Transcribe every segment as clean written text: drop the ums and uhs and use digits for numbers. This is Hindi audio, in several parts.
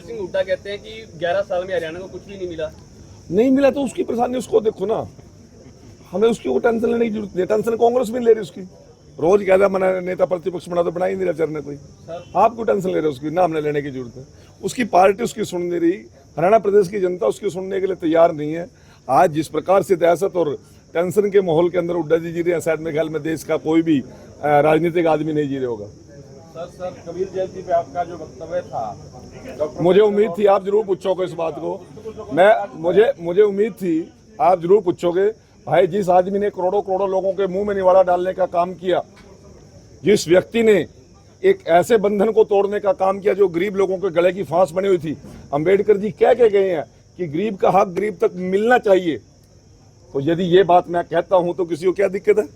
सिंह हुड्डा कहते हैं कि 11 साल में हरियाणा को कुछ भी नहीं मिला तो उसकी परेशानी उसको देखो ना, हमें उसकी वो टेंशन लेने की जरूरत नहीं। टेंशन कांग्रेस भी नहीं ले रही उसकी, रोज कहता मना नेता प्रतिपक्ष बना तो बना ही नहीं रहा चरने कोई। आप क्यों टेंशन ले रहे हो उसकी? ना हमने लेने की जरूरत है। उसकी पार्टी उसकी सुन नहीं रही, हरियाणा प्रदेश की जनता उसकी सुनने के लिए तैयार नहीं है। आज जिस प्रकार से दहशत और टेंशन के माहौल के अंदर हुड्डा जी जी रहे हैं, शायद मेरे ख्याल में देश का कोई भी राजनीतिक आदमी नहीं जी रहा होगा। सर कबीर जयंती पे आपका जो वक्तव्य था, मुझे उम्मीद थी आप जरूर पूछोगे इस बात को। मुझे उम्मीद थी आप जरूर पूछोगे। भाई, जिस आदमी ने करोड़ों करोड़ों लोगों के मुंह में निवाला डालने का काम किया, जिस व्यक्ति ने एक ऐसे बंधन को तोड़ने का काम किया जो गरीब लोगों के गले की फांस बनी हुई थी। अंबेडकर जी कह के गए हैं कि गरीब का हक गरीब तक मिलना चाहिए। तो यदि ये बात मैं कहता हूं तो किसी को क्या दिक्कत है?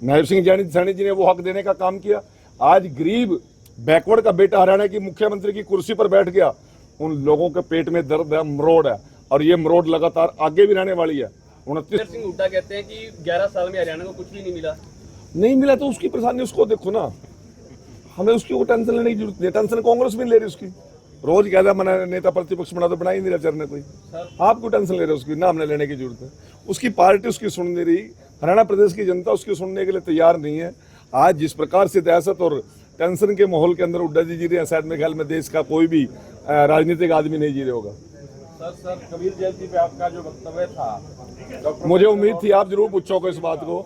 नायब सिंह सैनी जी ने वो हक देने का काम किया। आज गरीब बैकवर्ड का बेटा हरियाणा की मुख्यमंत्री की कुर्सी पर बैठ गया। उन लोगों के पेट में दर्द है, मरोड़ है, और ये मरोड़ लगातार आगे भी रहने वाली है। 29 सिंह हुड्डा कहते हैं कि 11 साल में हरियाणा को कुछ भी नहीं मिला तो उसकी परेशानी उसको देखो ना, हमें उसकी वो टेंशन लेने की जरूरत नहीं। टेंशन कांग्रेस भी नहीं ले रही उसकी, रोज कहता मना नेता प्रतिपक्ष बना तो बना ही नहीं रहा चरने कोई। आप क्यों टेंशन ले रहे हो उसकी? ना हमने लेने की जरूरत है। उसकी पार्टी उसकी सुन नहीं रही, हरियाणा प्रदेश की जनता उसकी सुनने के लिए तैयार नहीं है। आज जिस प्रकार से दहशत और टेंशन के माहौल के अंदर हुड्डा जी जी रहे हैं, शायद मेरे ख्याल में देश का कोई भी राजनीतिक आदमी नहीं जी रहा होगा। सर कबीर जयंती पे आपका जो वक्तव्य था, मुझे उम्मीद थी आप जरूर पूछोगे इस बात को।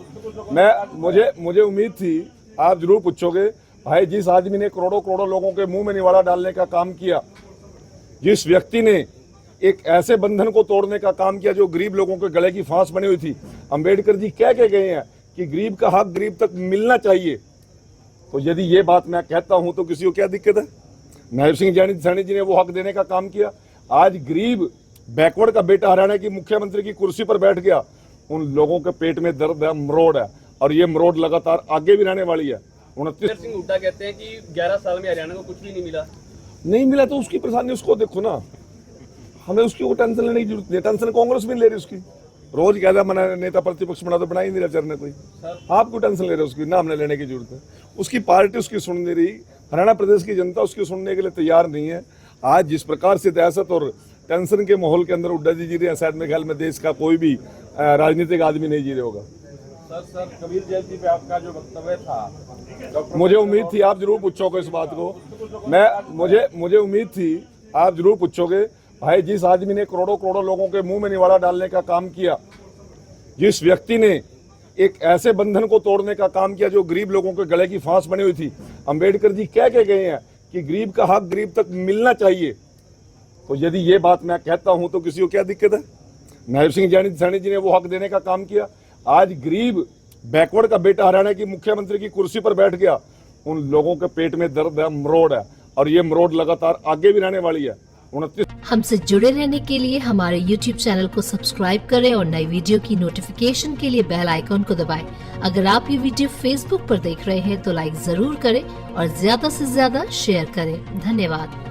मुझे उम्मीद थी आप जरूर पूछोगे। भाई, जिस आदमी ने करोड़ों करोड़ों लोगों के मुंह में निवाला डालने का काम किया, जिस व्यक्ति ने एक ऐसे बंधन को तोड़ने का काम किया जो गरीब लोगों के गले की फांस बनी हुई थी। अंबेडकर जी कह के गए हैं कि गरीब का हक गरीब तक मिलना चाहिए। तो यदि ये बात मैं कहता हूं तो किसी को क्या दिक्कत है? नायब सिंह सैनी जी ने वो हक देने का काम किया। आज गरीब बैकवर्ड का बेटा हरियाणा की मुख्यमंत्री की कुर्सी पर बैठ गया। उन लोगों के पेट में दर्द है, मरोड़ है, और ये मरोड़ लगातार आगे भी रहने वाली है। 29 सिंह हुड्डा कहते हैं कि 11 साल में हरियाणा को कुछ भी नहीं मिला तो उसकी परेशानी उसको देखो ना, हमें उसकी वो टेंशन लेने की जरूरत नहीं। टेंशन कांग्रेस भी नहीं ले रही उसकी, रोज कहता मना नेता प्रतिपक्ष बना तो बना ही नहीं रहा चरने कोई। आप क्यों टेंशन ले रहे हो उसकी? ना हमने लेने की जरूरत है। उसकी पार्टी उसकी सुन नहीं रही, हरियाणा प्रदेश की जनता उसकी सुनने के लिए तैयार नहीं है। आज जिस प्रकार से दहशत और टेंशन के माहौल के अंदर हुड्डा जी जी रहे हैं, शायद मेरे ख्याल में देश का कोई भी राजनीतिक आदमी नहीं जी रहा होगा। सर कबीर जयंती पे आपका जो वक्तव्य था, मुझे उम्मीद थी आप जरूर पूछोगे इस बात को। मुझे उम्मीद थी आप जरूर पूछोगे। भाई, जिस आदमी ने करोड़ों करोड़ों लोगों के मुंह में निवाला डालने का काम किया, जिस व्यक्ति ने एक ऐसे बंधन को तोड़ने का काम किया जो गरीब लोगों के गले की फांस बनी हुई थी। अंबेडकर जी कह के गए हैं कि गरीब का हक गरीब तक मिलना चाहिए। तो यदि ये बात मैं कहता हूं तो किसी को क्या दिक्कत है? नायब सिंह सैनी जी ने वो हक देने का काम किया। आज गरीब बैकवर्ड का बेटा हरियाणा की मुख्यमंत्री की कुर्सी पर बैठ गया। उन लोगों के पेट में दर्द है, मरोड़ है, और ये मरोड़ लगातार आगे भी रहने वाली है। 29 हमसे जुड़े रहने के लिए हमारे YouTube चैनल को सब्सक्राइब करें और नई वीडियो की नोटिफिकेशन के लिए बेल आइकॉन को दबाएं। अगर आप ये वीडियो Facebook पर देख रहे हैं तो लाइक जरूर करें और ज्यादा से ज्यादा शेयर करें। धन्यवाद।